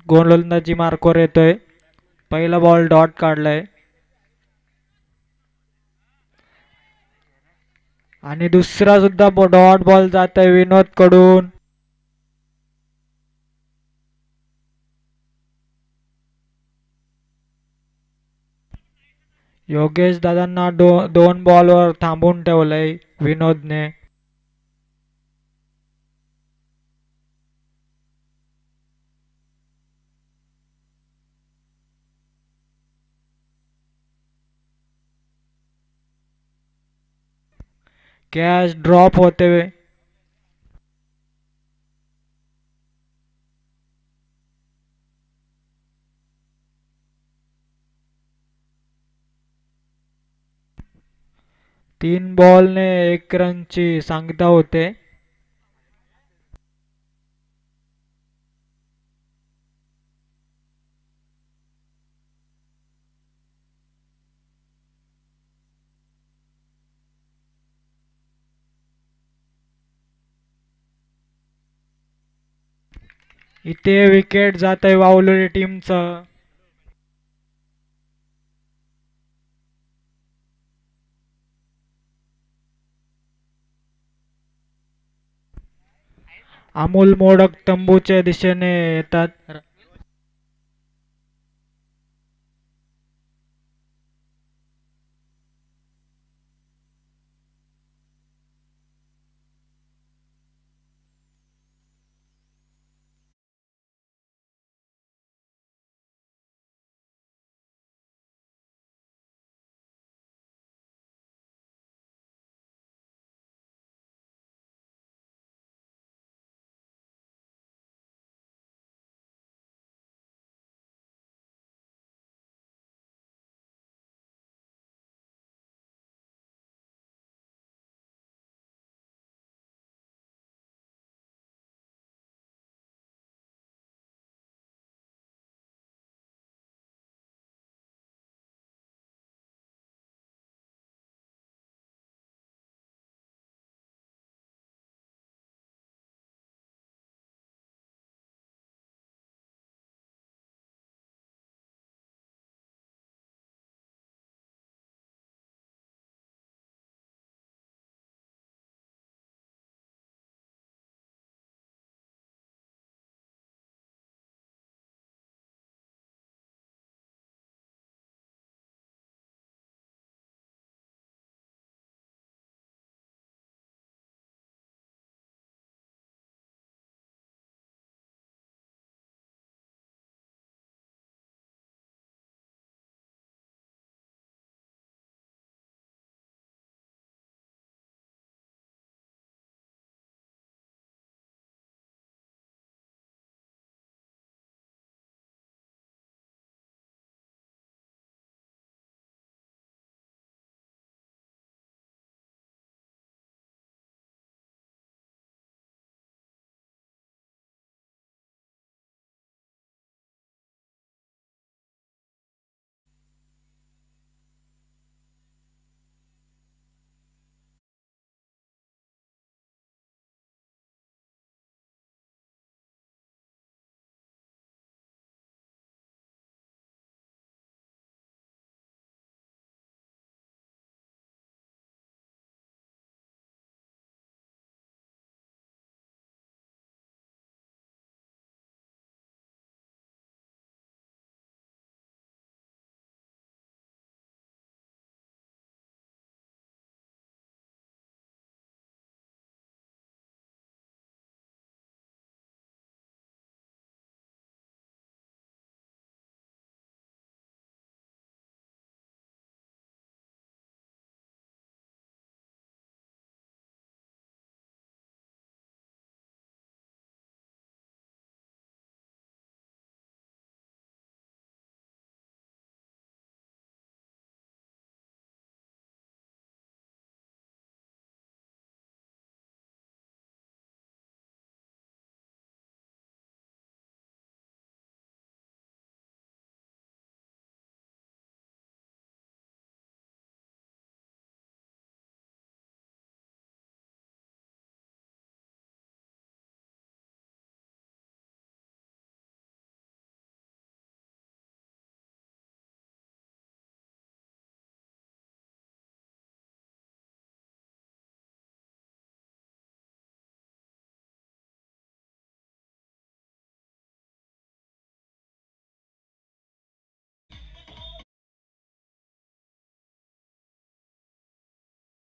गोलंदाजी मार्कवर येतोय. पहिला बॉल डॉट काढलाय आणि दुसरा सुद्धा डॉट बॉल जात आहे विनोद कडून. योगेश दादांना दोन बॉलवर थांबून ठेवलंय विनोदने. कॅच ड्रॉप होते. 3 बॉलने 1 रनची सांगता होते. इथे विकेट जात आहे वावलोली टीमचं. अमोल मोडक तंबूच्या दिशेने येतात.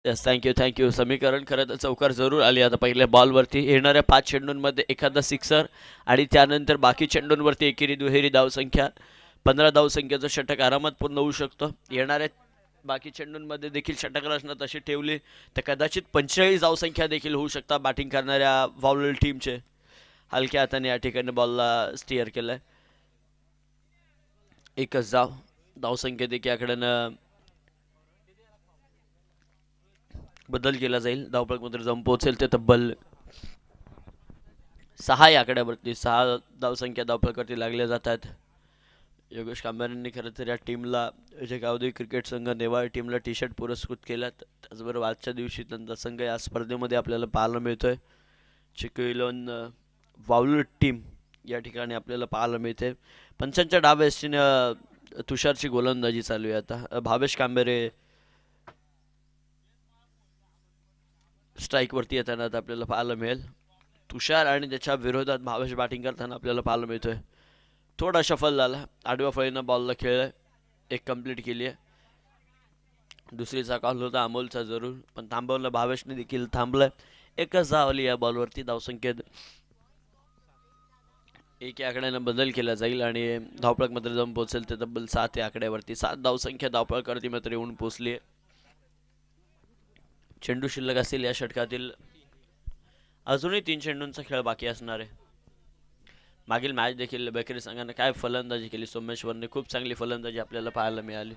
येस, थँक्यू समीकरण. खरं तर चौकार जरूर आली आता पहिल्या बॉलवरती. येणाऱ्या 5 चेंडूंमध्ये एखादा सिक्सर आणि त्यानंतर बाकी चेंडूंवरती एकेरी दुहेरी धावसंख्या. 15 धावसंख्येचं षटक आरामात पूर्ण होऊ शकतं. येणाऱ्या बाकी चेंडूंमध्ये देखील षटक रचना तशी ठेवली तर कदाचित 45 धावसंख्या देखील होऊ शकतात बॅटिंग करणाऱ्या व्हावलर टीमचे. हलक्या हाताने या ठिकाणी बॉलला स्टिअर केलंय. एकच धावसंख्येत एक याकडनं बदल केला जाईल. धावपळकमध्ये जाऊन पोहोचेल ते तब्बल 6 या आकड्यावरती. 6 धावसंख्या धावपळकवरती लागल्या जातात. योगेश कांबऱ्यांनी खरं तर या टीमला जे गावदेवी क्रिकेट संघ नेवाळ टीमला टी शर्ट पुरस्कृत केल्यात. त्याचबरोबर आजच्या दिवशी त्यांचा संघ या स्पर्धेमध्ये आपल्याला पाहायला मिळतोय. चिकू इलेव्हन वावलट टीम या ठिकाणी आपल्याला पाहायला मिळते. पंचांच्या डाव्या तुषारची गोलंदाजी चालू आहे आता. भावेश कांबेरे स्ट्राईकवरती येताना आता आपल्याला पाहायला मिळेल. तुषार आणि त्याच्या विरोधात भावेश बॅटिंग करताना आपल्याला पाहायला मिळतोय. थोडा शफल झाला. आडव्या फळीनं बॉलला खेळलाय. एक कंप्लीट केली आहे. दुसरीचा कॉल होता अमोलचा जरूर, पण थांबवलं भावेशने देखील थांबलंय. एकच धाव आली या बॉलवरती. धावसंख्येत एक या आकड्यानं बदल केला जाईल आणि धावपळकमध्ये जाऊन पोहोचेल ते तब्बल 7 या आकड्यावरती. 7 धावसंख्या धावपळकवरती मात्र येऊन पोहोचली आहे. चेंडू शिल्लक असतील या षटकातील. अजूनही 3 चेंडूंचा खेळ बाकी असणार आहे. मागील मॅच देखील बेकरी संघाने काय फलंदाजी केली. सोमेश्वरने खूप चांगली फलंदाजी आपल्याला पाहायला मिळाली.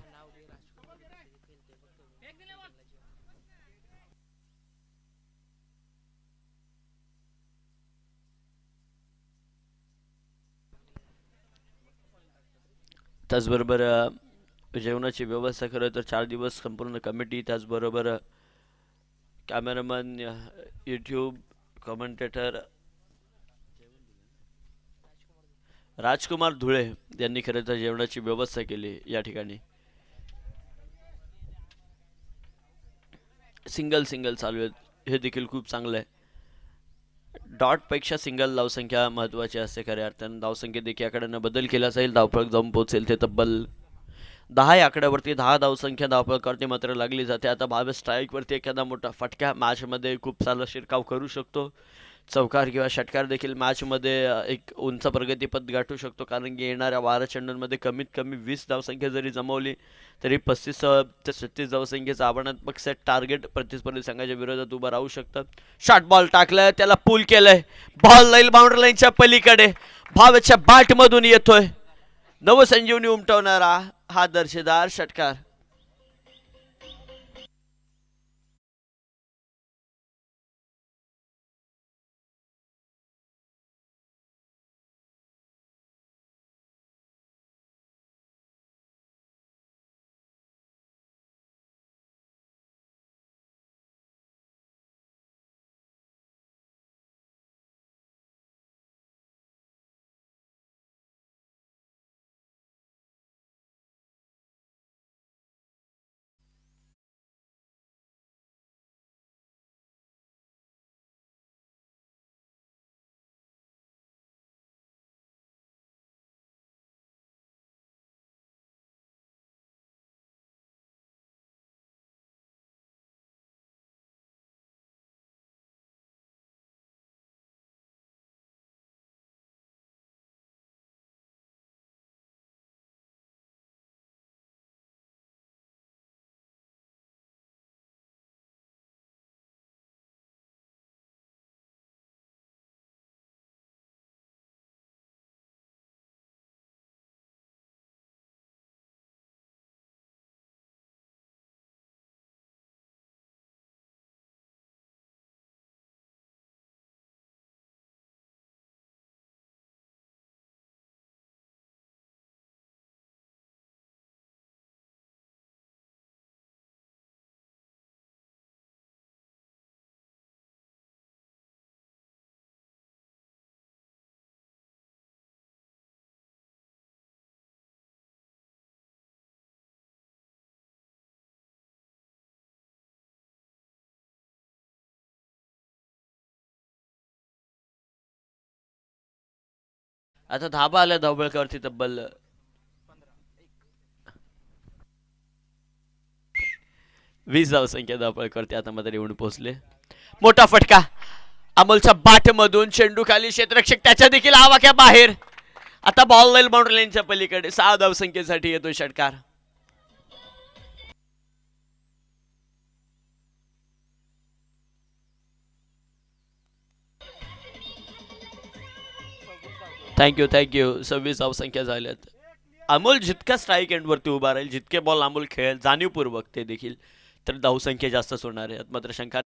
त्याचबरोबर जेवणाची व्यवस्था खरं तर 4 दिवस संपूर्ण कमिटी, त्याचबरोबर कॅमेरामन, यूट्यूब कमेंटेटर राजकुमार धुळे यांनी खरं तर जेवणाची व्यवस्था केली या ठिकाणी. सिंगल सिंगल चालू आहेत हे देखील खूप चांगलं आहे. डॉटपेक्षा सिंगल धावसंख्या महत्त्वाची असते खऱ्या अर्थानं. धावसंख्येत देखील याकडनं बदल केला जाईल. धावपळ जाऊन पोहोचेल ते तब्बल 10 या आकड्यावरती. 10 धावसंख्या धावपळकरती मात्र लागली जाते. आता 22 स्ट्राईकवरती एखादा मोठा फटका मॅचमध्ये खूप सारा शिरकाव करू शकतो. चौकार किंवा षटकार देखील मॅचमध्ये एक उंच प्रगतीपथ गाठू शकतो. कारण की येणाऱ्या 12 चेंडूंमध्ये कमीत कमी 20 धावसंख्या जरी जमवली तरी 35 ते 36 धावसंख्येचं आव्हानात्मक सेट टार्गेट प्रतिस्पर्धी संघाच्या विरोधात उभं राहू शकतं. शॉर्ट बॉल टाकलाय, त्याला पुल केलंय. बॉल लाईल बाउंड्री लाईनच्या पलीकडे भावेच्या बॅटमधून येतोय. नवसंजीवनी उमटवणारा हा दर्जेदार षटकार. आता धाबा आल्या धावपळकावरती 20 धावसंख्या धावपळीवरती आता मात्र येऊन पोहोचले. मोठा फटका अमोलच्या बाटमधून, चेंडू खाली, क्षेत्ररक्षक त्याच्या देखील आवाक्या बाहेर. आता बॉल जाईल बाउंड्री लाईनच्या पलीकडे. 6 धावसंख्येसाठी येतो षटकार. थँक्यू 26 धावसंख्या झाल्यात. अमोल जितका स्ट्राईक एंडवरती उभा राहील, जितके बॉल अमोल खेळेल जाणीवपूर्वक ते देखील, तर धावसंख्या जास्तच होणार आहे. मात्र शंका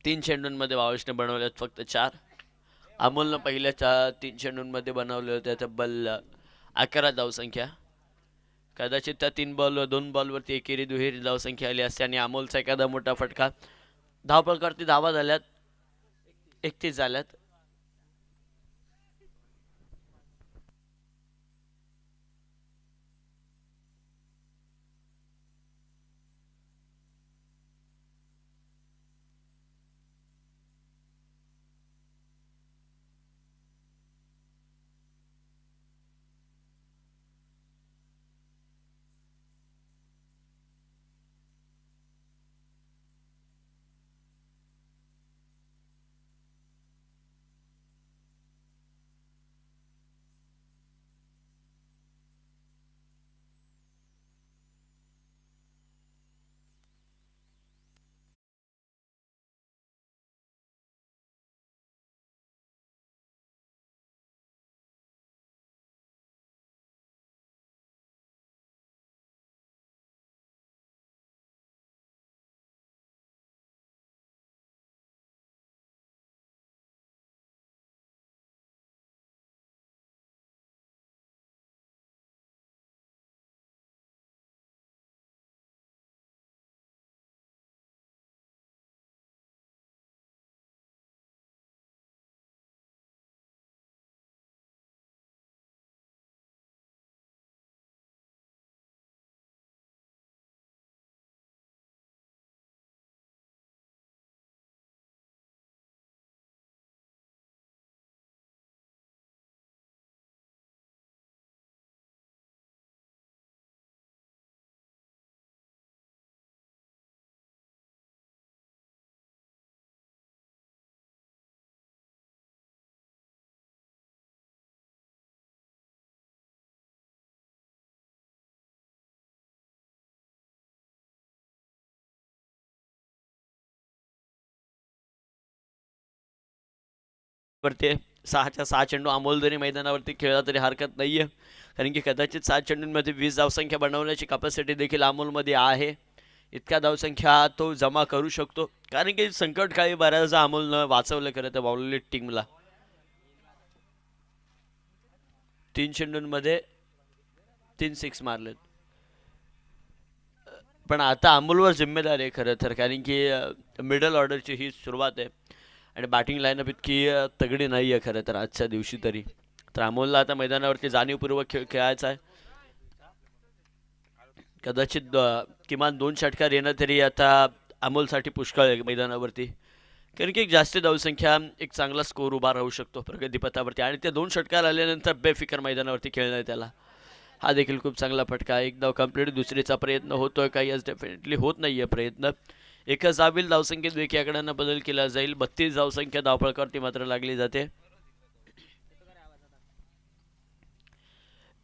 तीन चेंडूंमध्ये वावशने बनवल्यात फक्त 4. अमोलनं पहिल्या 3 चेंडूंमध्ये बनवले होते तब्बल 11 धावसंख्या. कदाचित त्या 2 बॉलवरती एकेरी दुहेरी धावसंख्या आली असते आणि अमोलचा एखादा मोठा फटका. धावपळीवरती धावा झाल्यात 31 झाल्यात. वरती 6च्या 6 चेंडू अमोल जरी मैदानावरती खेळला तरी हरकत नाहीये, कारण की कदाचित 7 चेंडूंमध्ये 20 धावसंख्या बनवण्याची कॅपॅसिटी देखील अमोलमध्ये आहे. इतक्या धावसंख्या तो जमा करू शकतो, कारण की संकटकाळी बऱ्याचदा अमोलनं वाचवलं खरं तर बावलेली टीमला. 3 चेंडूंमध्ये 3 सिक्स मारलेत. पण आता अमोलवर जिम्मेदारी आहे खरं तर, कारण की मिडल ऑर्डरची ही सुरुवात आहे आणि बॅटिंग लाईनअप इतकी तगडी नाही आहे खरं तर आजच्या दिवशी तरी. तर अमोलला आता मैदानावरती जाणीवपूर्वक खेळायचा आहे. कदाचित किमान 2 षटकार येणं तरी आता अमोलसाठी पुष्कळ आहे मैदानावरती, कारण की एक जास्त धावसंख्या एक चांगला स्कोर उभा राहू शकतो प्रगतीपथावरती, आणि ते 2 षटकार आल्यानंतर बेफिकर मैदानावरती खेळणं आहे त्याला. हा देखील खूप चांगला फटका. एक धाव कंप्लीट. दुसरीचा प्रयत्न होतोय का? यस, डेफिनेटली होत नाहीये प्रयत्न. एकच धावेल धावसंख्येत वेकीयाकडांना बदल केला जाईल. 32 धावसंख्या धावपळावरती मात्र लागली जाते.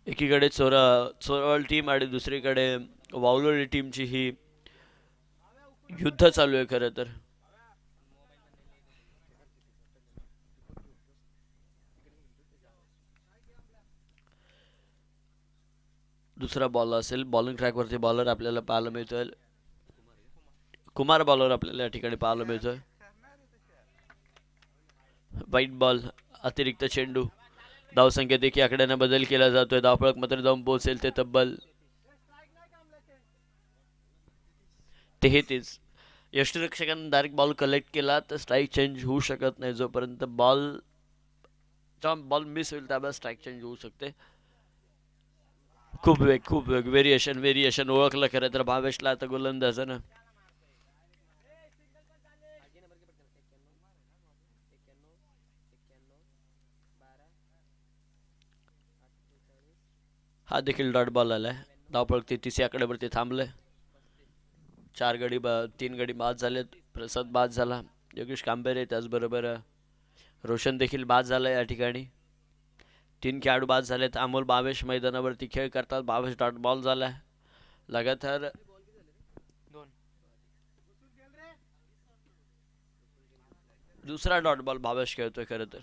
एकीकडे चोरवाल टीम आणि दुसरीकडे वावलोळी टीमची ही युद्ध चालू आहे खरं तर. दुसरा बॉल असेल. बॉलिंग ट्रॅकवरती बॉलर आपल्याला पाहायला मिळतोय. कुमार बॉलर आपल्याला या ठिकाणी पाहायला मिळतोय. वाईट बॉल, अतिरिक्त चेंडू. धावसंख्येत देखील आकड्याने बदल केला जातोय. धावपळक मात्र जाऊन पोहोचेल ते तब्बल 33. यष्टिरक्षकांनी डायरेक्ट बॉल कलेक्ट केला तर स्ट्राईक चेंज होऊ शकत नाही. जोपर्यंत बॉल मिस होईल त्यावेळेस स्ट्राईक चेंज होऊ शकते. खूप वेग व्हेरिएशन ओळखलं खरं तर भावेशला आता गोलंदाजानं. हा देखील डॉट बॉल आलाय. धावपळ 33 आकड्यावरती थांबलंय. 3 गडी बाद झालेत. प्रसाद बाद झाला. योगेश कांबेरे त्याचबरोबर रोशन देखील बाद झाला या ठिकाणी. 3 खेळाडू बाद झालेत. अमोल भावेश मैदानावरती खेळ करतात. भावेश डॉट बॉल झालाय. लगातार दुसरा डॉट बॉल भावेश खेळतोय खरं तर.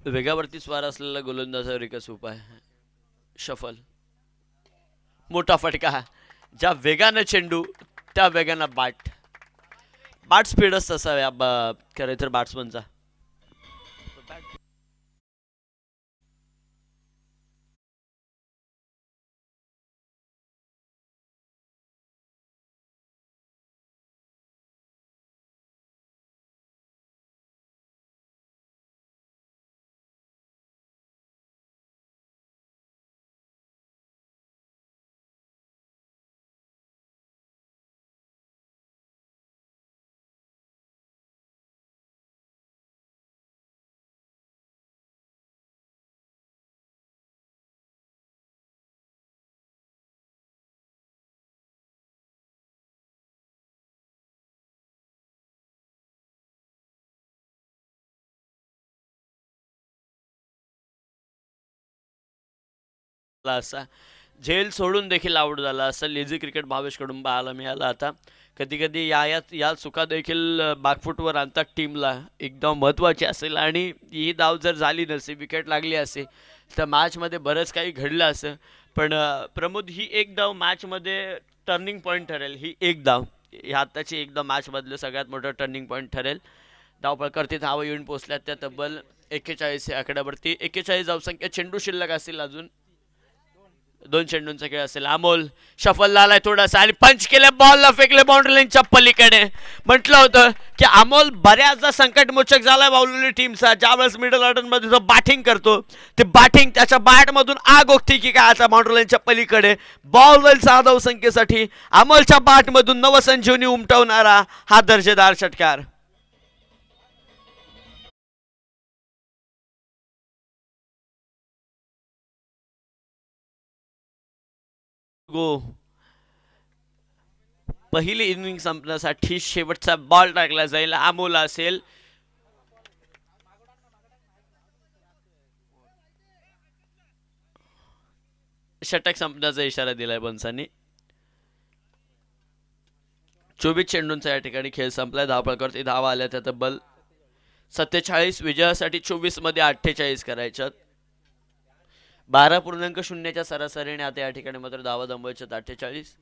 वेगावरती स्वार असलेला गोलंदाजावर एकच उपाय, शफल. मोठा फटका. ज्या वेगानं चेंडू त्या वेगानं बाट स्पीडच तसा खरं तर बॅट्समनचा. असा झेल सोडून देखील आउट झाला. असं लेझी क्रिकेट भावेशकडून पाहायला मिळालं. आता कधी कधी या चुका देखील बॅकफुटवर आणतात टीमला. एकदम महत्त्वाची असेल, आणि ही धाव जर झाली नसे, विकेट लागली असे, तर मॅचमध्ये बरंच काही घडलं असं. पण प्रमोद, ही एक धाव मॅचमध्ये टर्निंग पॉईंट ठरेल. ही एक धाव ह्या आत्ताची एक धाव मॅचमधलं सगळ्यात मोठं टर्निंग पॉईंट ठरेल. धावपळावरती धावा येऊन पोहोचल्यात त्या तब्बल 41 या आकड्यावरती. 41 धावसंख्या. चेंडू शिल्लक असतील अजून. 2 चेंडूंचा खेळ असेल. अमोल शफल आलाय थोडासा आणि पंच केले. बॉलला फेकले बाउंड्री लाईनच्या पलीकडे. म्हटलं होतं की अमोल बऱ्याचदा संकटमोचक झालाय बाउलरी टीमचा. ज्यावेळेस मिडल ऑर्डर मध्ये जो बॅटिंग करतो, ते बॅटिंग त्याच्या बॅटमधून आग ओकते की काय आता बाउंड्री लाईनच्या पलीकडे. बॉल जाईल 6 धावसंख्येसाठी. अमोलच्या बॅटमधून नवसंजीवनी उमटवणारा हा दर्जेदार षटकार. गो पहिली इनिंग संपण्यासाठी शेवटचा बॉल टाकला जाईल. अमोल असेल. षटक संपण्याचा इशारा दिलाय पंचांनी. 24 चेंडूंचा या ठिकाणी खेळ संपलाय. धावपळावरती धावा आल्या त्या तब्बल 47. विजयासाठी 24 मध्ये 48 करायच्यात. 12.0च्या सरासरीने आता या ठिकाणी मात्र धावा जमवायच्यात 48.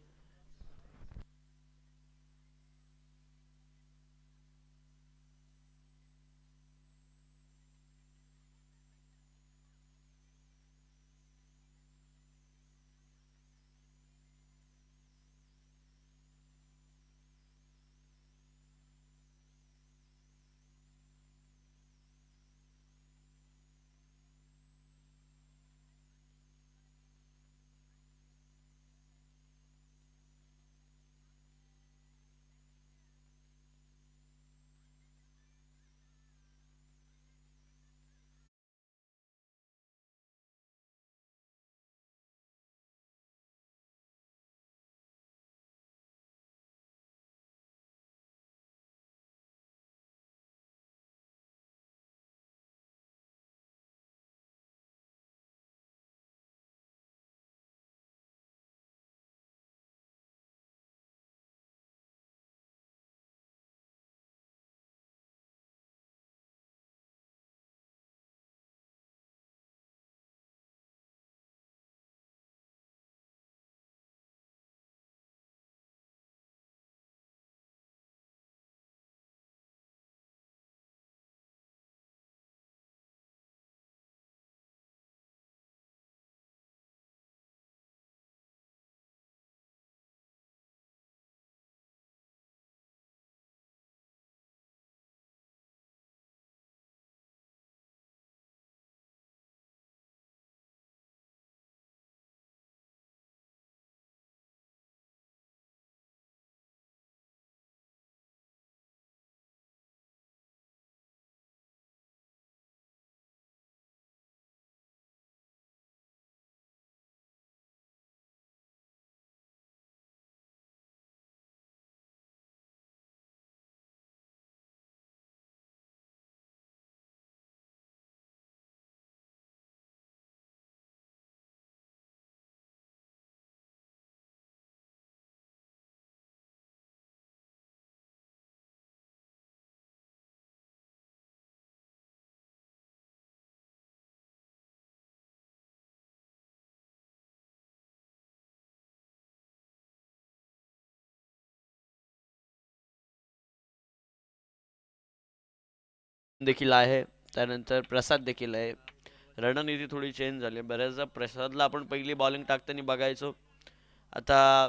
देखील आहे, त्यानंतर प्रसाद देखील आहे. रणनीती थोडी चेंज झाली. बऱ्याचदा प्रसादला आपण पहिली बॉलिंग टाकताना बघायचो, आता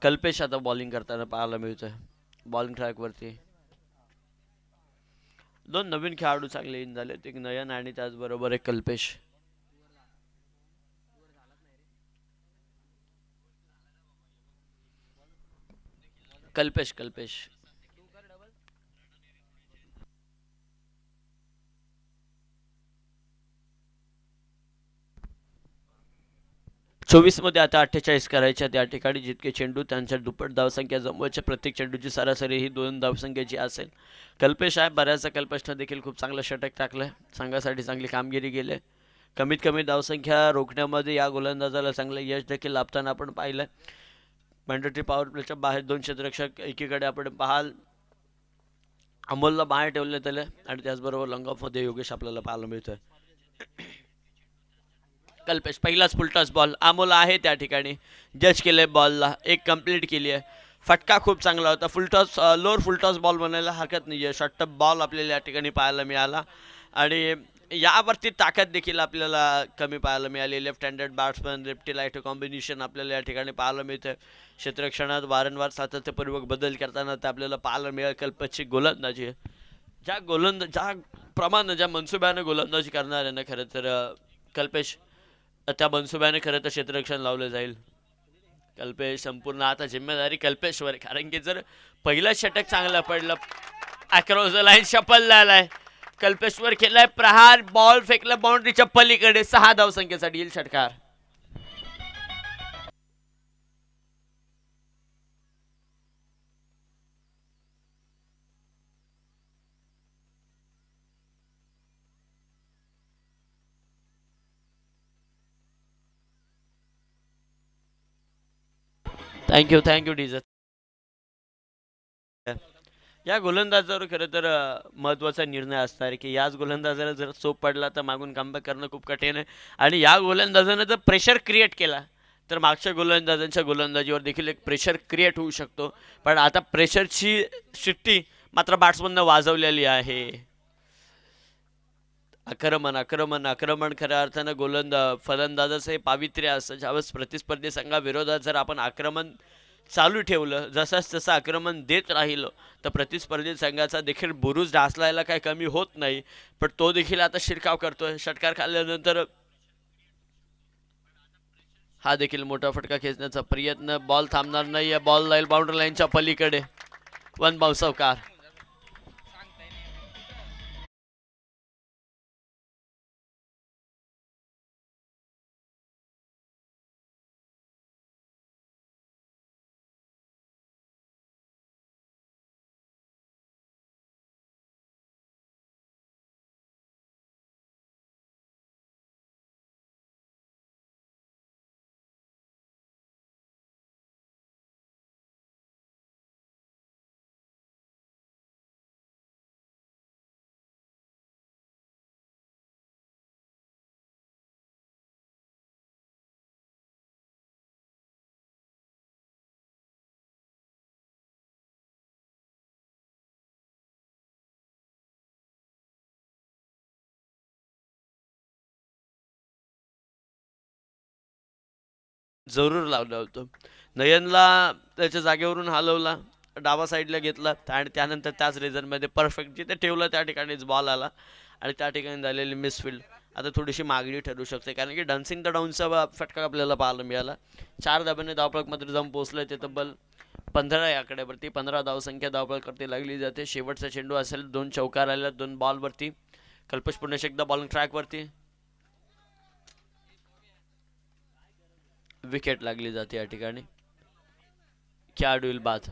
कल्पेश आता बॉलिंग करताना पाहायला मिळतोय बॉलिंग ट्रॅकवरती. दोन नवीन खेळाडू चांगले इन झालेत, एक नयन आणि त्याचबरोबर एक कल्पेश. कल्पेश कल्पेश 24 मध्ये आता 48 करायच्या. त्या ठिकाणी जितके चेंडू त्यांच्या दुप्पट धावसंख्या जमवायच्या. प्रत्येक चेंडूची सरासरी ही 2 धावसंख्येची असेल. कल्पेश आहे, बऱ्याचदा कल्पेशनं देखील खूप चांगलं षटक टाकलंय, संघासाठी चांगली कामगिरी केली. कमीत कमी धावसंख्या रोखण्यामध्ये या गोलंदाजाला चांगलं यश देखील लाभताना आपण पाहिलंय. मॅन्डेटरी पॉवर प्लेच्या बाहेर 2 क्षेत्ररक्षक, एकीकडे आपण पाहाल अमोलला बाहेर ठेवले त्याला, आणि त्याचबरोबर लॉंग ऑफमध्ये योगेश आपल्याला पाहायला मिळतोय. कल्पेश पहिलाच फुलटॉस बॉल, अमोल आहे त्या ठिकाणी, जज केलंय बॉलला, एक कंप्लीट केली आहे. फटका खूप चांगला होता. फुलटॉस, लोअर फुलटॉस बॉल म्हणायला हरकत नाही आहे. शॉर्ट बॉल आपल्याला या ठिकाणी पाहायला मिळाला, आणि यावरती ताकद देखील आपल्याला कमी पाहायला मिळाली. Left handed batsman lefty right combination आपल्याला या ठिकाणी पाहायला मिळतं. क्षेत्ररक्षणात वारंवार सातत्यपूर्वक बदल करताना ते आपल्याला पाहायला मिळेल. कल्पेशची गोलंदाजी, ज्या प्रमाणे ज्या मनसुब्याने गोलंदाजी करणार आहे ना, खरं तर कल्पेश त्या मनसुब्याने खरं तर क्षेत्ररक्षण लावलं जाईल. कल्पेश संपूर्ण आता जिम्मेदारी कल्पेशवर आहे, कारण की जर पहिलं षटक चांगलं पडलं, अक्रॉस द लाईन शपल झालाय, कल्पेशवर केलाय प्रहार, बॉल फेकला बाउंड्रीच्या पलीकडे, 6 धावसंख्येसाठी येईल षटकार. थँक्यू डीजर. या गोलंदाजावर खरं तर महत्त्वाचा निर्णय असणार आहे की याच गोलंदाजाला जर चोप पडला तर मागून कमबॅक करणं खूप कठीण आहे, आणि या गोलंदाजानं जर प्रेशर क्रिएट केला तर मागच्या गोलंदाजांच्या गोलंदाजीवर देखील एक प्रेशर क्रिएट होऊ शकतो. पण आता प्रेशरची शिट्टी मात्र बॅट्समननं वाजवलेली आहे. आक्रमण खऱ्या अर्थानं फलंदाजाचं हे पावित्र्य असतं. ज्यावेळेस प्रतिस्पर्धी संघाविरोधात जर आपण आक्रमण चालू ठेवलं, जसं आक्रमण देत राहिलं, तर प्रतिस्पर्धी संघाचा देखील बुरुज ढासलायला काही कमी होत नाही. पण तो देखील आता शिरकाव करतोय. षटकार खाल्ल्यानंतर हा देखील मोठा फटका खेचण्याचा प्रयत्न, बॉल थांबणार नाही, बॉल जाईल बाउंड्री लाईनच्या पलीकडे, 1 बाउन्स कार. जरूर लावलं होतं. नयनला त्याच्या जागेवरून हलवला, डावा साईडला घेतला, आणि त्यानंतर त्याच रिझनमध्ये परफेक्ट जिथे ठेवलं त्या ठिकाणीच बॉल आला, आणि त्या ठिकाणी झालेली मिसफिल्ड आता थोडीशी मागणी ठरू शकते, कारण की डान्सिंग द डाऊनचा फटका आपल्याला पाहायला मिळाला. 4 धाब्याने धावफलकमध्ये जाऊन पोहोचलं ते तब्बल 15 या आकड्यावरती. 15 धावसंख्या धावफलकावरती लागली जाते. शेवटचा चेंडू असेल, 2 चौकार आल्या 2 बॉलवरती. कल्पेश पुन्हा एकदा बॉलिंग ट्रॅकवरती, विकेट लागली जाते या ठिकाणी. खेळाडू येईल बाद.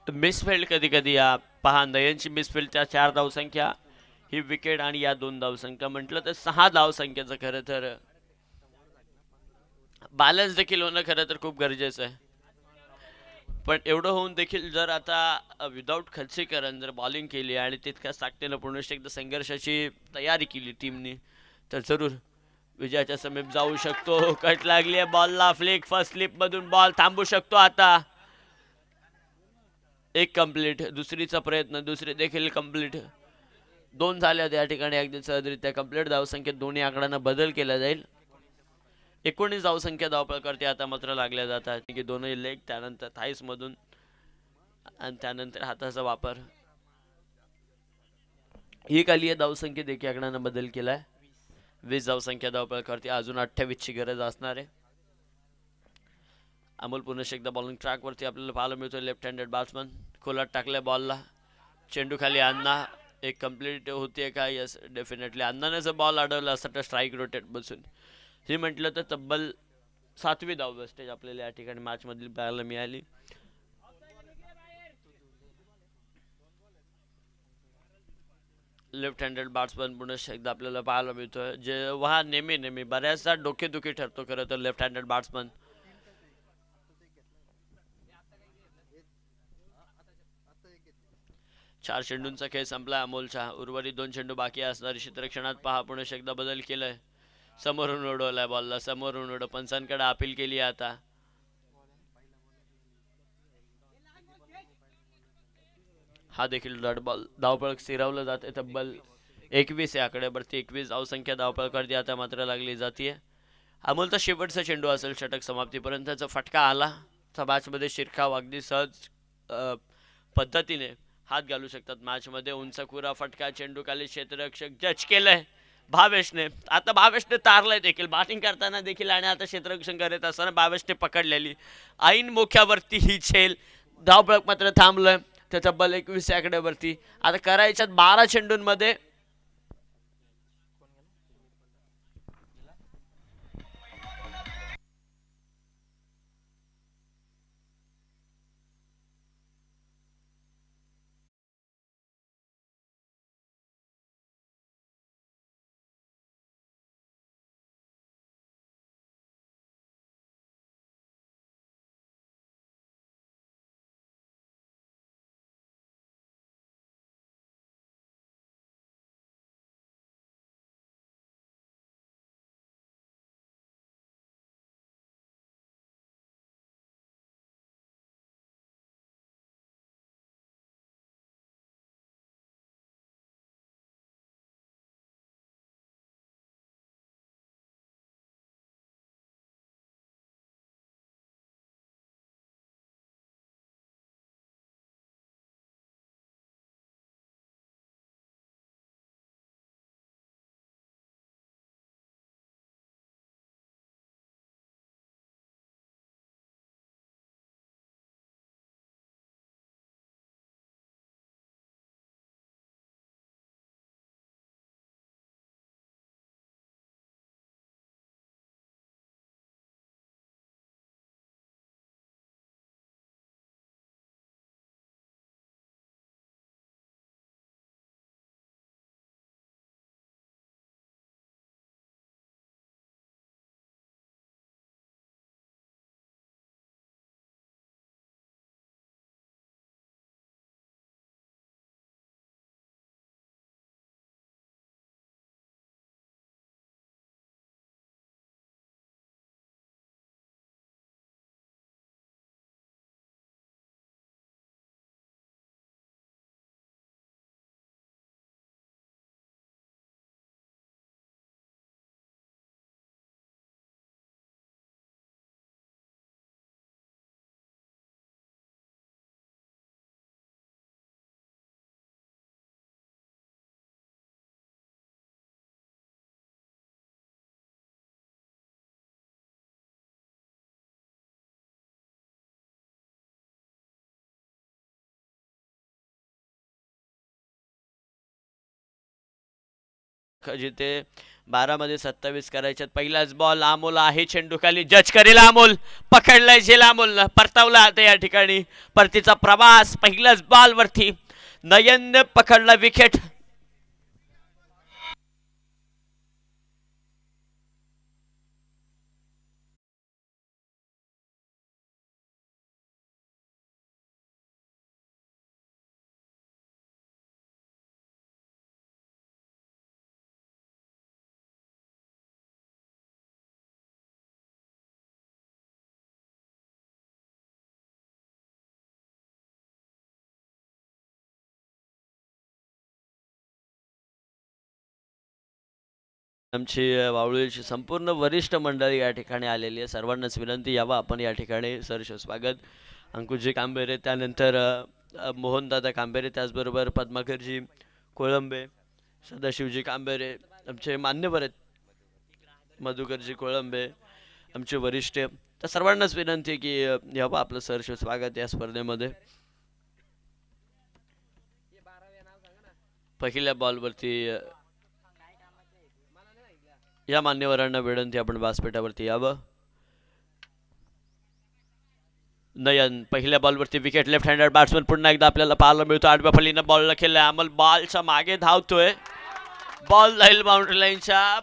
मिसफिल्ड कधी कधी या पहा नयनची मिसफिल्डच्या 4 धावसंख्या, ही विकेट आणि या 2 धावसंख्या, म्हटलं तर 6 धावसंख्येचं खरं तर बॅलन्स देखील होणं खरं तर खूप गरजेचं आहे. पण एवढं होऊन देखील जर आता विदाऊट खर्चीकरण जर बॉलिंग केली आणि तितक्याच ताकदीनं पुन्हा एकदा संघर्षाची तयारी केली टीमनी, तर जरूर विजयाच्या समीप जाऊ शकतो. कट लागली आहे बॉलला, फ्लिक फर्स्ट स्लिप मधून बॉल थांबू शकतो आता. एक कंप्लीट, दुसरीचा प्रयत्न, दुसरी देखील कंप्लीट. 2 झाल्या त्या ठिकाणी अगदी सहजरित्या कंप्लीट धावसंख्येत दोन्ही आकड्यांना बदल केला जाईल. 19 धावसंख्या धावपळावरती आता मात्र लागल्या जातात की दोनही लेग, त्यानंतर थाईस मधून आणि त्यानंतर हाताचा वापर. ही खाली आहे धावसंख्येत एकी आकड्यानं बदल केलाय. 20 धावसंख्या धावपळावरती अजून 28 ची गरज असणार आहे. अमोल पुन्हा एकदा बॉलिंग ट्रॅक वरती आपल्याला पाहायला मिळतोय. लेफ्ट हँडेड बॅट्समन खोलात टाकल्या बॉलला, चेंडू खाली अण्णा. एक कंप्लीट होते का? Yes, definitely. अण्णाने जर बॉल अडवला असता तर स्ट्राईक रोटेट बसून हे म्हटलं तर तब्बल 7वी धाव वेस्टेज आपल्याला या ठिकाणी मॅच मधील पाहायला मिळाली. लेफ्ट हँडेड बॅट्समन पुन्हा एकदा आपल्याला पाहायला मिळतोय, जेव्हा नेहमी बऱ्याचदा डोकेदुखी ठरतो खरं तर लेफ्ट हँडेड बॅट्समन. 4 चेंडूंचा खेळ संपला अमोलचा. उर्वरित 2 चेंडू बाकी असणारी क्षेत्ररक्षणात पहा पुन्हा एकदा बदल केलाय. समोरून उडवलाय बॉलला, समोरून उडव, पंचांकडे अपील केली आता. हा देखील डॉट बॉल. धावपळ स्थिरावलं जाते तब्बल 21 या आकड्यावरती. 21 धावसंख्या धावपळ करते आता मात्र लागली जाते. अमोलचा शेवटचा चेंडू असेल षटक समाप्तीपर्यंतचा. फटका आला तर मॅचमध्ये शिरकाव अगदी सहज पद्धतीने हात घालू शकतात मॅचमध्ये. उंचकुरा फटका, चेंडू खाली, क्षेत्ररक्षक जज केलंय भावेशने. आता भावेशने तारलंय देखील बॅटिंग करताना देखील आणि आता क्षेत्ररक्षण करत असताना भावेशने पकडलेली ऐन मोक्यावरती ही झेल. धावपळक मात्र थांबलंय त्या तब्बल 21 आकड्यावरती. आता करायच्यात 12 चेंडूंमध्ये जिथे 12 मध्ये 27 करायच्यात. पहिलाच बॉल अमोल आहे चेंडू खाली, जज करेल अमोल, पकडलाय झेल अमोल, परतावला आता या ठिकाणी परतीचा प्रवास. पहिल्याच बॉल वरती नयन पकडला विकेट. आमची वावळीची संपूर्ण वरिष्ठ मंडळी या ठिकाणी आलेली आहे. सर्वांनाच विनंती, यावं आपण या ठिकाणी. सहर्ष स्वागत. अंकुशजी कांबेरे, त्यानंतर मोहनदादा कांबेरे, त्याचबरोबर पद्माकरजी कोळंबे, सदाशिवजी कांबेरे, आमचे मान्यवर आहेत, मधुकरजी कोळंबे, आमचे वरिष्ठ. तर सर्वांनाच विनंती की यावं आपलं सहर्ष स्वागत या स्पर्धेमध्ये. पहिल्या बॉलवरती या मान्यवरांना विनंती, आपण व्यासपीठावरती यावं. नयन पहिल्या बॉलवरती विकेट. लेफ्ट हँडेड बॅट्समन पुन्हा एकदा आपल्याला पाहायला मिळतो. आडव्या फलीनं बॉलला खेळलाय अमोल, बॉलच्या मागे धावतोय, बॉल जाईल बाउंड्री लाईनच्या.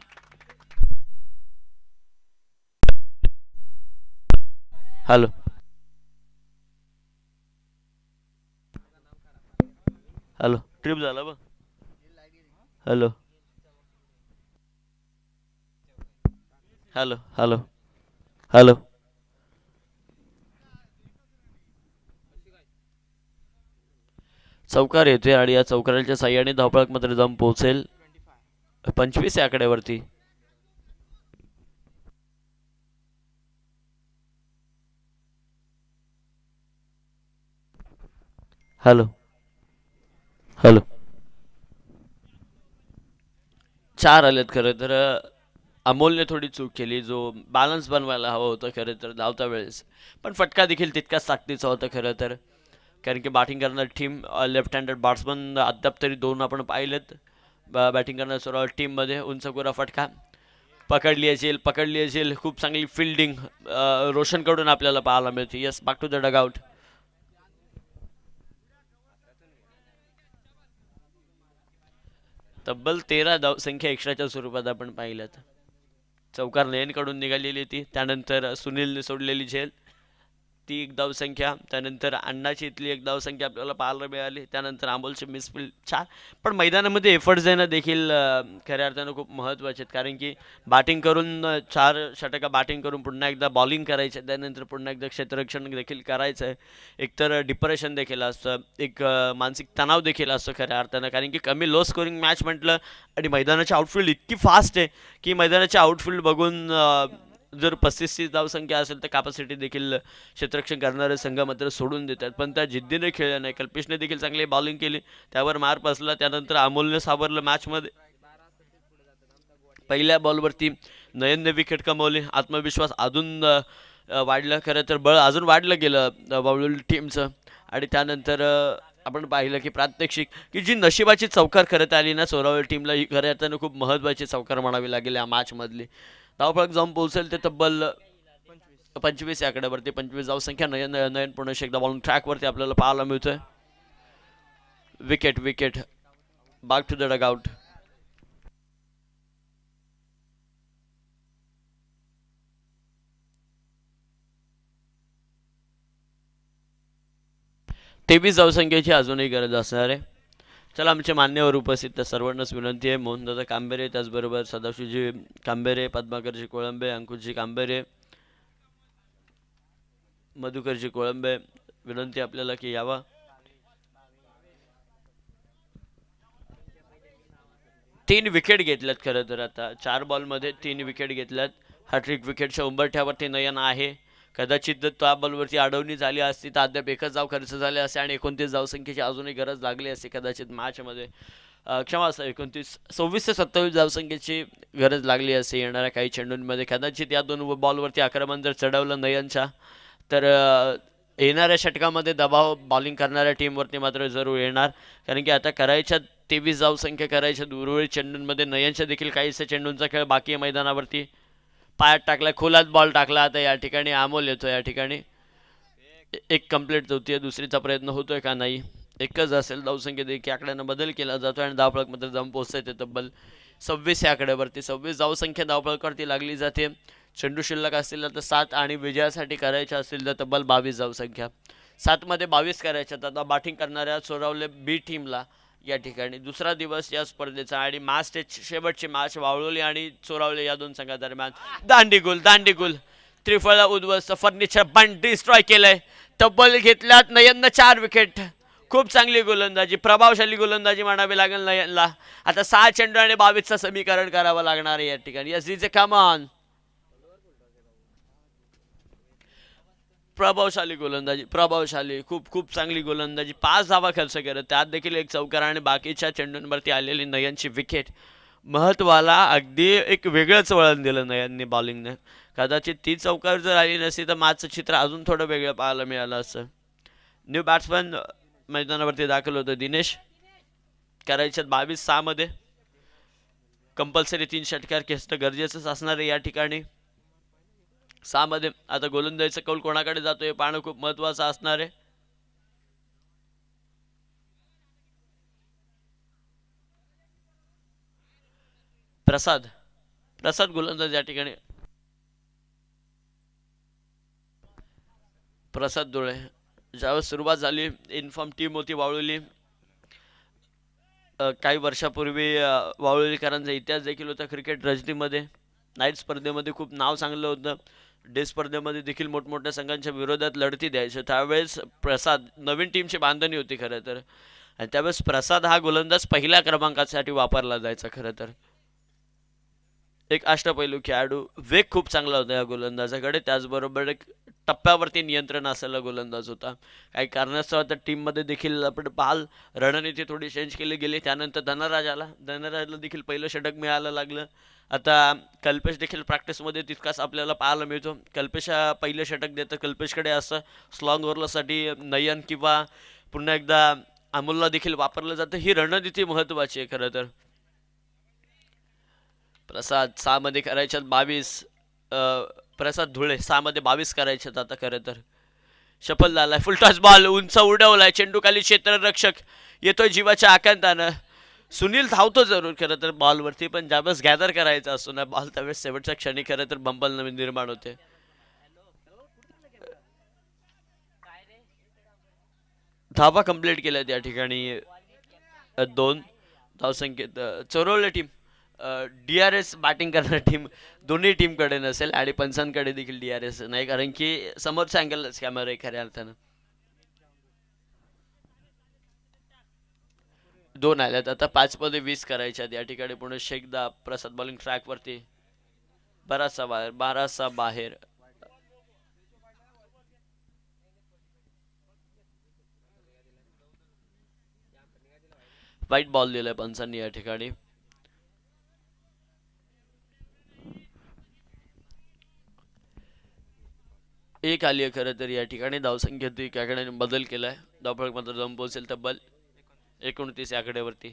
हॅलो हॅलो, ट्रिप झाला बघ. Hello hello hello hello. चौकार येतोय आणि या चौकाराच्या साह्याने धावपळक मात्र जाऊन पोहोचेल 25 या आकड्यावरती. Hello hello. 4 आलेत. खरं तर अमोलने थोडी चूक केली, जो बॅलन्स बनवायला हवं होतं खरं तर धावता वेळेस, पण फटका देखील तितकाच ताकदीचा होता खरं तर. कारण की बॅटिंग करणारी टीम, लेफ्ट हँडेड बॅट्समन अद्याप तरी 2 आपण पाहिलेत बॅटिंग करणाऱ्या सर्व टीममध्ये. उंचगोरा फटका पकडली असेल. खूप चांगली फिल्डिंग रोशनकडून आपल्याला पाहायला मिळते. Yes, back to the dugout. तब्बल 13 धावसंख्या एक्स्ट्राच्या स्वरूपात आपण पाहिल्यात. चौकार नयनकडून निघालेली ती, त्यानंतर सुनीलने सोडलेली झेल ती एक धावसंख्या, त्यानंतर अण्णाची इथली एक धावसंख्या आपल्याला पाहायला मिळाली, त्यानंतर अमोलचे मिसफील्ड 4. पण मैदानामध्ये एफर्ट्स देणं देखील खऱ्या अर्थानं खूप महत्त्वाचे आहेत. कारण की बॅटिंग करून 4 षटका बॅटिंग करून पुन्हा एकदा बॉलिंग करायचं, त्यानंतर पुन्हा एकदा क्षेत्ररक्षण देखील करायचं आहे. एकतर डिप्रेशन देखील असतं, एक मानसिक तणाव देखील असतो खऱ्या अर्थानं. कारण की कमी लो स्कोरिंग मॅच म्हटलं आणि मैदानाची आउटफील्ड इतकी फास्ट आहे की मैदानाची आउटफील्ड बघून जर 35 धावसंख्या असेल तर कॅपॅसिटी देखील क्षेत्ररक्षण करणारे संघ मात्र सोडून देतात. पण त्या जिद्दीने खेळल्या नाही. कल्पेशने देखील चांगली बॉलिंग केली, त्यावर मार बसला, त्यानंतर अमोलने सावरलं मॅचमध्ये. पहिल्या बॉलवरती नयनने विकेट कमवली. आत्मविश्वास अजून वाढलं, खरं तर बळ अजून वाढलं गेलं वावळी टीमचं. आणि त्यानंतर आपण पाहिलं की प्रात्यक्षिक की जी नशिबाची चौकार करत आली ना सोरावळी टीमला, ही खऱ्या अर्थानं खूप महत्त्वाची चौकार म्हणावी लागेल या मॅचमधली. धावफलक जाऊन पोहोचेल ते तब्बल 25 या आकड्यावरती. 25 धावसंख्या. नयन पुन्हा एकदा बॉलिंग ट्रॅकवरती आपल्याला पाहायला मिळतोय. Wicket back to the dugout. तेवीस धावसंख्येची अजूनही गरज असणार आहे. चला, आमचे मान्यवर उपस्थित त्या सर्वांनाच विनंती आहे. मोहनदादा कांबेरे, त्याचबरोबर सदाशिवजी कांबेरे, पद्माकरजी कोळंबे, अंकुशजी कांबेरे, मधुकरजी कोळंबे, विनंती आपल्याला की यावा. तीन विकेट घेतल्यात खरं तर आता 4 बॉलमध्ये 3 विकेट घेतल्यात. हॅट्रिक विकेटच्या उंबरठ्यावरती नयन आहे. कदाचित त्या बॉलवरती अडवणी झाली असती तर अद्याप एकच धाव खर्च झाले असते आणि 29 धावसंख्येची अजूनही गरज लागली असते कदाचित मॅचमध्ये. क्षमा असं 26 ते 27 धावसंख्येची गरज लागली असते येणाऱ्या काही चेंडूंमध्ये. कदाचित या 2 बॉलवरती आक्रमण जर चढवलं नयनच्या तर येणाऱ्या षटकामध्ये दबाव बॉलिंग करणाऱ्या टीमवरती मात्र जरूर येणार. कारण की आता करायच्या 23 धावसंख्या करायच्या. उर्वरित चेंडूंमध्ये नयनच्या देखील काहीसा चेंडूंचा खेळ बाकी आहे मैदानावरती. पायात टाकला, खोलात बॉल टाकला. आता या ठिकाणी अमोल येतो. या ठिकाणी एक कंप्लीट होतीये. दुसरीचा प्रयत्न होतोय का? नाही, एकच असेल. धावसंख्येत देखील आकड्यानं बदल केला जातो आणि धावफलकामध्ये जाऊन पोहोचते तब्बल 26 या आकड्यावरती. 26 धावसंख्या धावफलकावरती लागली जाते. चेंडू शिल्लक असतील तर 7 आणि विजयासाठी करायच्या असतील तर तब्बल 22 धावसंख्या. 7 मध्ये 22 करायच्यात. आता बॅटिंग करणाऱ्या चोरावले बी टीमला या ठिकाणी दुसरा दिवस या स्पर्धेचा आणि मार्चचे शेवटचे मॅच वावळोली आणि चोरावले या दोन संघादरम्यान. दांडीगुल त्रिफळा उद्ध्वस्त. फर्निचर बंड डिस्ट्रॉय केलंय. तब्बल घेतल्यात नयननं 4 विकेट. खूप चांगली गोलंदाजी, प्रभावशाली गोलंदाजी म्हणावी लागेल नयनला. आता 6 चेंडू आणि 22चं समीकरण करावं लागणार आहे या ठिकाणी. Yes is come on. प्रभावशाली गोलंदाजी, प्रभावशाली, खूप खूप चांगली गोलंदाजी. 5 धावा खर्च करत, त्यात देखील एक चौकार आणि बाकीच्या चेंडूंवरती आलेली नयनची विकेट. महत्वाला अगदी एक वेगळंच वळण दिलं नयनने बॉलिंगने. कदाचित ती चौकार जर आली नसती तर मॅचचं चित्र अजून थोडं वेगळं पाहायला मिळालं असतं. न्यू बॅट्समन मैदानावरती दाखल होतं दिनेश. करायच्यात 22-6 मध्ये. कंपल्सरी 3 षटकार खेचणं गरजेचंच असणार आहे या ठिकाणी. 6 मध्ये आता गोलंदाजीचा कौल कोणाकडे जातोय पाहणं खूप महत्वाचं असणार आहे. प्रसाद गोलंदाज या ठिकाणी. प्रसाद डोळे. ज्यावेळेस सुरुवात झाली, इन्फॉर्म टीम होती वावळोली. काही वर्षापूर्वी वावळोलीकरांचा इतिहास देखील होता क्रिकेट रजनीमध्ये. नाईट स्पर्धेमध्ये खूप नाव चांगलं होतं. डे स्पर्धेमध्ये देखील मोठमोठ्या संघांच्या विरोधात लढती द्यायचे. त्यावेळेस प्रसाद नवीन टीमची बांधणी होती खरं तर, आणि त्यावेळेस प्रसाद हा गोलंदाज पहिल्या क्रमांकासाठी वापरला जायचा खरं तर. एक अष्टपैलू खेळाडू. वेग खूप चांगला होता या गोलंदाजाकडे. त्याचबरोबर एक टप्प्यावरती नियंत्रण असलेला गोलंदाज होता. काही कारणास्तव आता टीममध्ये देखील आपण पाहाल रणनीती थोडी चेंज केली गेली. त्यानंतर धनराजला देखील पहिलं षटक मिळायला लागलं. आता कल्पेश देखील प्रॅक्टिसमध्ये तितकाच आपल्याला पाहायला मिळतो. कल्पेश पहिलं षटक देतं. कल्पेशकडे असं स्लॉंग ओव्हरसाठी नयन किंवा पुन्हा एकदा अमोलला देखील वापरलं जातं. ही रणनीती महत्त्वाची आहे खरं तर. प्रसाद 6 मध्ये करायच्यात 22. प्रसाद धुळे 6 मध्ये 22 करायच्यात आता खरं तर. सफल झालाय. फुलटॉस बॉल उंच उडवलाय. चेंडू खाली क्षेत्ररक्षक येतोय जीवाच्या आकांतानं. सुनील धावतो जरूर खरं तर बॉलवरती, पण ज्यावेळेस गॅदर करायचा असतो ना बॉल त्यावेळेस शेवटच्या क्षणी खरं तर बंबल निर्माण होते. धावा कंप्लीट केल्या त्या ठिकाणी. 2 धावसंख्येत चोरवले टीम. DRS बॅटिंग करणारी टीम दोन्ही टीमकडे नसेल आणि पंचांकडे देखील DRS नाही, कारण की समोरच्या अँगलच कॅमेरा आहे खऱ्या अर्थानं. 2 आल्यात आता. 5 मध्ये 20 करायच्यात या ठिकाणी. पुणे शेखदा प्रसाद बॉलिंग ट्रॅकवरती. बारासा बाहेर. वाईट बॉल दिलाय पंचांनी या ठिकाणी. एक आली आहे खरं तर या ठिकाणी. धावसंख्येत एकाकडे बदल केलाय. धावफलक मात्र जाऊन पोहोचेल तब्बल 29 या आकड्यावरती.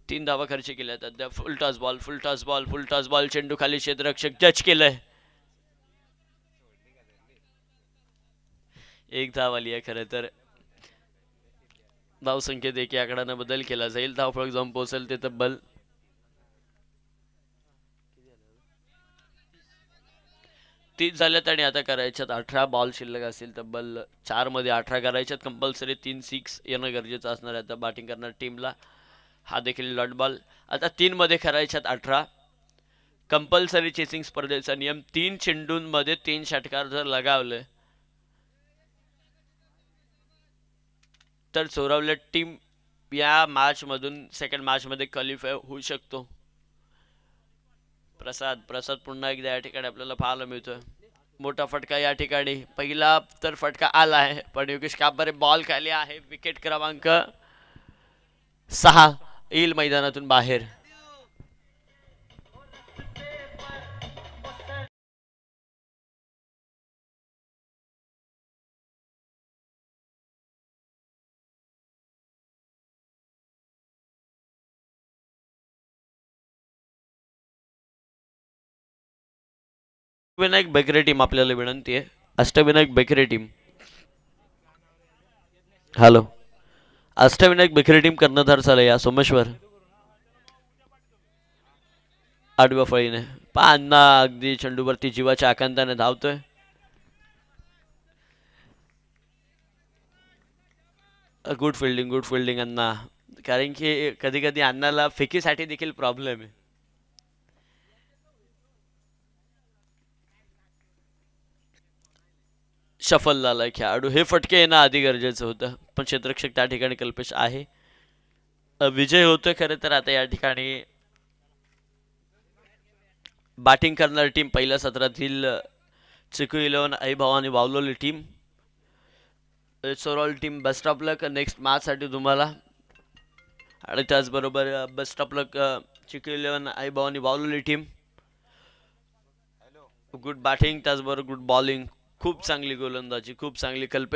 तीन धावा खर्च केल्यात अद्याप. फुल टॉस बॉल चेंडू खाली क्षेत्ररक्षक जज केलंय. 1 धाव आली आहे खरं तर. धावसंख्येत एका आकड्यानं बदल केला जाईल. धावफलक जाऊन पोहोचेल ते तब्बल 30 झाल्यात आणि आता करायच्यात 18. बॉल शिल्लक असतील तब्बल 4 मध्ये 18 करायच्यात. कंपल्सरी 3 6 येणं गरजेचं असणार आहे आता बॅटिंग करणार टीमला. हा देखील डॉट बॉल. आता 3 मध्ये करायच्यात 18. कंपल्सरी चेसिंग स्पर्धेचा नियम 3 चेंडूंमध्ये 3 षटकार जर लगावले तर चोरावले टीम या मॅच मधून सेकंड मॅच मध्ये क्वालिफाय होऊ शकतो. प्रसाद पुन्हा एकदा या ठिकाणी आपल्याला पाहायला मिळतोय. मोठा फटका या ठिकाणी. पहिला तर फटका आला आहे, पण योगेश कांबरे बॉल खाली आहे. विकेट क्रमांक 6 येईल मैदानातून बाहेर. विनायक बेकरे टीम आपल्याला विनंती आहे. Ashtavinayak Bekare team, hello. Ashtavinayak Bekare team कर्णधार झालं या सोमेश्वर. आडव्या फळीने पहा अण्णा अगदी चेंडूवरती जीवाच्या आकांताने धावतोय. गुड फिल्डिंग अण्णा. कारण की कधी कधी अण्णाला फेकीसाठी देखील प्रॉब्लेम आहे. शफल झालाय खेळाडू. हे फटके येणं आधी गरजेचं होतं पण क्षेत्ररक्षक त्या ठिकाणी कल्पेश आहे. विजय होतोय खरं तर आता या ठिकाणी. बॅटिंग करणारी टीम पहिल्या सत्रातील Chiku 11 Aai Bhavani Wavloli team. It's overall team best of luck next मॅचसाठी तुम्हाला. आणि त्याचबरोबर best of luck Chiku 11 Aai Bhavani Wavloli team. Good batting त्याचबरोबर गुड बॉलिंग. खूप चांगली गोलंदाजी, खूप चांगली कल्पना.